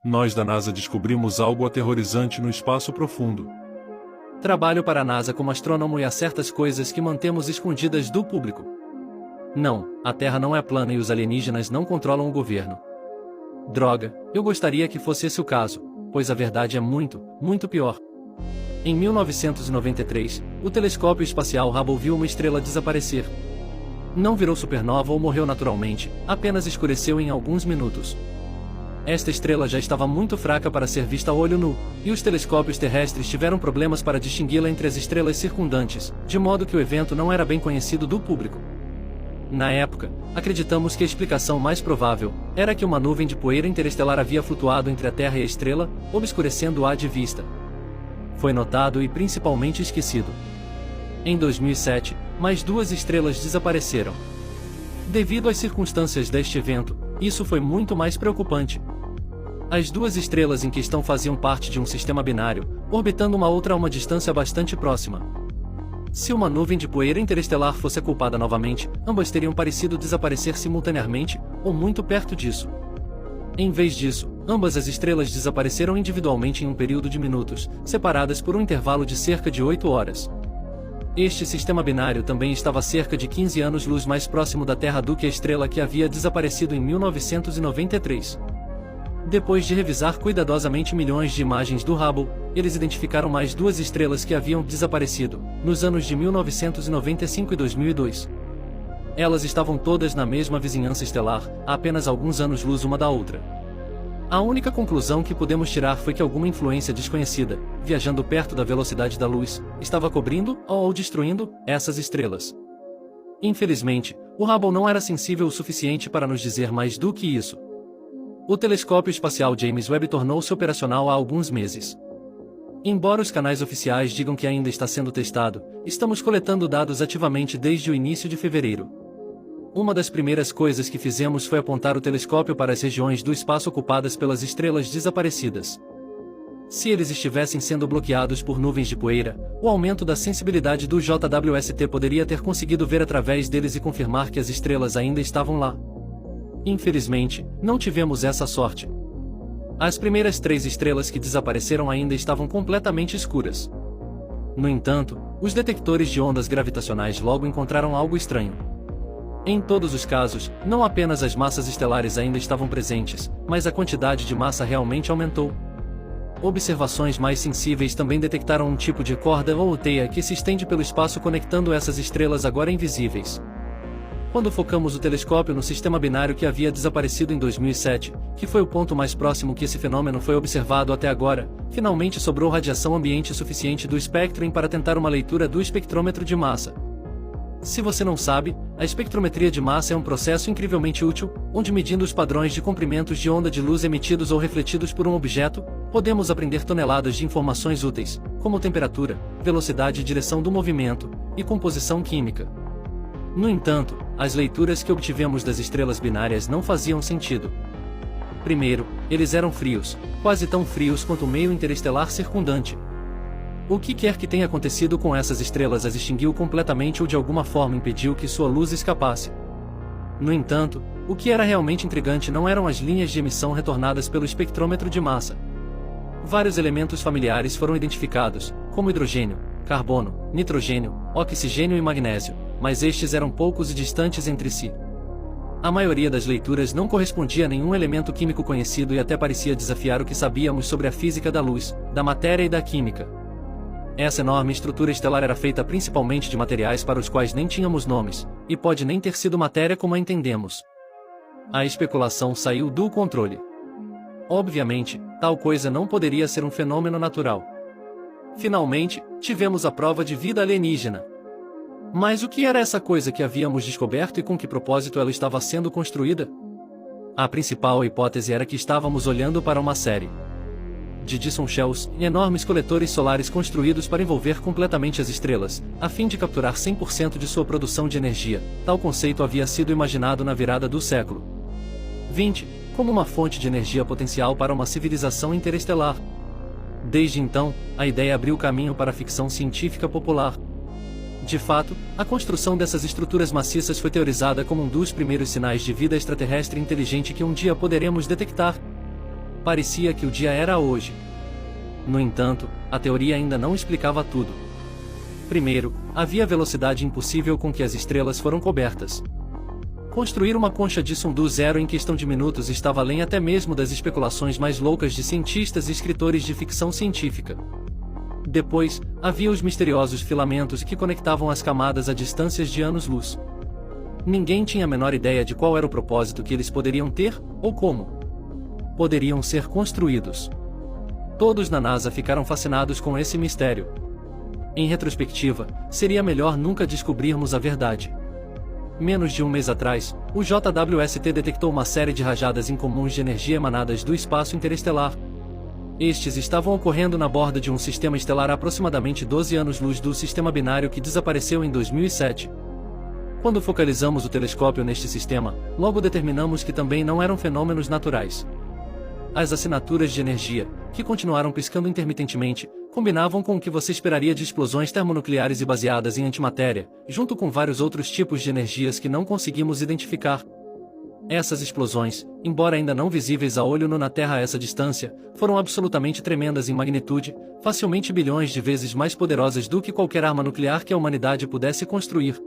Nós da NASA descobrimos algo aterrorizante no espaço profundo. Trabalho para a NASA como astrônomo e há certas coisas que mantemos escondidas do público. Não, a Terra não é plana e os alienígenas não controlam o governo. Droga, eu gostaria que fosse esse o caso, pois a verdade é muito, muito pior. Em 1993, o telescópio espacial Hubble viu uma estrela desaparecer. Não virou supernova ou morreu naturalmente, apenas escureceu em alguns minutos. Esta estrela já estava muito fraca para ser vista a olho nu, e os telescópios terrestres tiveram problemas para distingui-la entre as estrelas circundantes, de modo que o evento não era bem conhecido do público. Na época, acreditamos que a explicação mais provável era que uma nuvem de poeira interestelar havia flutuado entre a Terra e a estrela, obscurecendo-a de vista. Foi notado e principalmente esquecido. Em 2007, mais duas estrelas desapareceram. Devido às circunstâncias deste evento, isso foi muito mais preocupante. As duas estrelas em questão faziam parte de um sistema binário, orbitando uma outra a uma distância bastante próxima. Se uma nuvem de poeira interestelar fosse a culpada novamente, ambas teriam parecido desaparecer simultaneamente, ou muito perto disso. Em vez disso, ambas as estrelas desapareceram individualmente em um período de minutos, separadas por um intervalo de cerca de 8 horas. Este sistema binário também estava cerca de 15 anos-luz mais próximo da Terra do que a estrela que havia desaparecido em 1993. Depois de revisar cuidadosamente milhões de imagens do Hubble, eles identificaram mais duas estrelas que haviam desaparecido, nos anos de 1995 e 2002. Elas estavam todas na mesma vizinhança estelar, a apenas alguns anos-luz uma da outra. A única conclusão que podemos tirar foi que alguma influência desconhecida, viajando perto da velocidade da luz, estava cobrindo ou destruindo essas estrelas. Infelizmente, o Hubble não era sensível o suficiente para nos dizer mais do que isso. O telescópio espacial James Webb tornou-se operacional há alguns meses. Embora os canais oficiais digam que ainda está sendo testado, estamos coletando dados ativamente desde o início de fevereiro. Uma das primeiras coisas que fizemos foi apontar o telescópio para as regiões do espaço ocupadas pelas estrelas desaparecidas. Se eles estivessem sendo bloqueados por nuvens de poeira, o aumento da sensibilidade do JWST poderia ter conseguido ver através deles e confirmar que as estrelas ainda estavam lá. Infelizmente, não tivemos essa sorte. As primeiras 3 estrelas que desapareceram ainda estavam completamente escuras. No entanto, os detectores de ondas gravitacionais logo encontraram algo estranho. Em todos os casos, não apenas as massas estelares ainda estavam presentes, mas a quantidade de massa realmente aumentou. Observações mais sensíveis também detectaram um tipo de corda ou teia que se estende pelo espaço conectando essas estrelas agora invisíveis. Quando focamos o telescópio no sistema binário que havia desaparecido em 2007, que foi o ponto mais próximo que esse fenômeno foi observado até agora, finalmente sobrou radiação ambiente suficiente do espectro para tentar uma leitura do espectrômetro de massa. Se você não sabe, a espectrometria de massa é um processo incrivelmente útil, onde medindo os padrões de comprimentos de onda de luz emitidos ou refletidos por um objeto, podemos aprender toneladas de informações úteis, como temperatura, velocidade e direção do movimento, e composição química. No entanto, as leituras que obtivemos das estrelas binárias não faziam sentido. Primeiro, eles eram frios, quase tão frios quanto o meio interestelar circundante. O que quer que tenha acontecido com essas estrelas as extinguiu completamente ou de alguma forma impediu que sua luz escapasse. No entanto, o que era realmente intrigante não eram as linhas de emissão retornadas pelo espectrômetro de massa. Vários elementos familiares foram identificados, como hidrogênio, carbono, nitrogênio, oxigênio e magnésio, mas estes eram poucos e distantes entre si. A maioria das leituras não correspondia a nenhum elemento químico conhecido e até parecia desafiar o que sabíamos sobre a física da luz, da matéria e da química. Essa enorme estrutura estelar era feita principalmente de materiais para os quais nem tínhamos nomes, e pode nem ter sido matéria como a entendemos. A especulação saiu do controle. Obviamente, tal coisa não poderia ser um fenômeno natural. Finalmente, tivemos a prova de vida alienígena. Mas o que era essa coisa que havíamos descoberto e com que propósito ela estava sendo construída? A principal hipótese era que estávamos olhando para uma série de Dyson Shells, enormes coletores solares construídos para envolver completamente as estrelas, a fim de capturar 100% de sua produção de energia. Tal conceito havia sido imaginado na virada do século XX, como uma fonte de energia potencial para uma civilização interestelar. Desde então, a ideia abriu caminho para a ficção científica popular. De fato, a construção dessas estruturas maciças foi teorizada como um dos primeiros sinais de vida extraterrestre inteligente que um dia poderemos detectar. Parecia que o dia era hoje. No entanto, a teoria ainda não explicava tudo. Primeiro, havia a velocidade impossível com que as estrelas foram cobertas. Construir uma concha de som do zero em questão de minutos estava além até mesmo das especulações mais loucas de cientistas e escritores de ficção científica. Depois, havia os misteriosos filamentos que conectavam as camadas a distâncias de anos-luz. Ninguém tinha a menor ideia de qual era o propósito que eles poderiam ter, ou como poderiam ser construídos. Todos na NASA ficaram fascinados com esse mistério. Em retrospectiva, seria melhor nunca descobrirmos a verdade. Menos de um mês atrás, o JWST detectou uma série de rajadas incomuns de energia emanadas do espaço interestelar. Estes estavam ocorrendo na borda de um sistema estelar a aproximadamente 12 anos-luz do sistema binário que desapareceu em 2007. Quando focalizamos o telescópio neste sistema, logo determinamos que também não eram fenômenos naturais. As assinaturas de energia, que continuaram piscando intermitentemente, combinavam com o que você esperaria de explosões termonucleares e baseadas em antimatéria, junto com vários outros tipos de energias que não conseguimos identificar. Essas explosões, embora ainda não visíveis a olho nu na Terra a essa distância, foram absolutamente tremendas em magnitude, facilmente bilhões de vezes mais poderosas do que qualquer arma nuclear que a humanidade pudesse construir.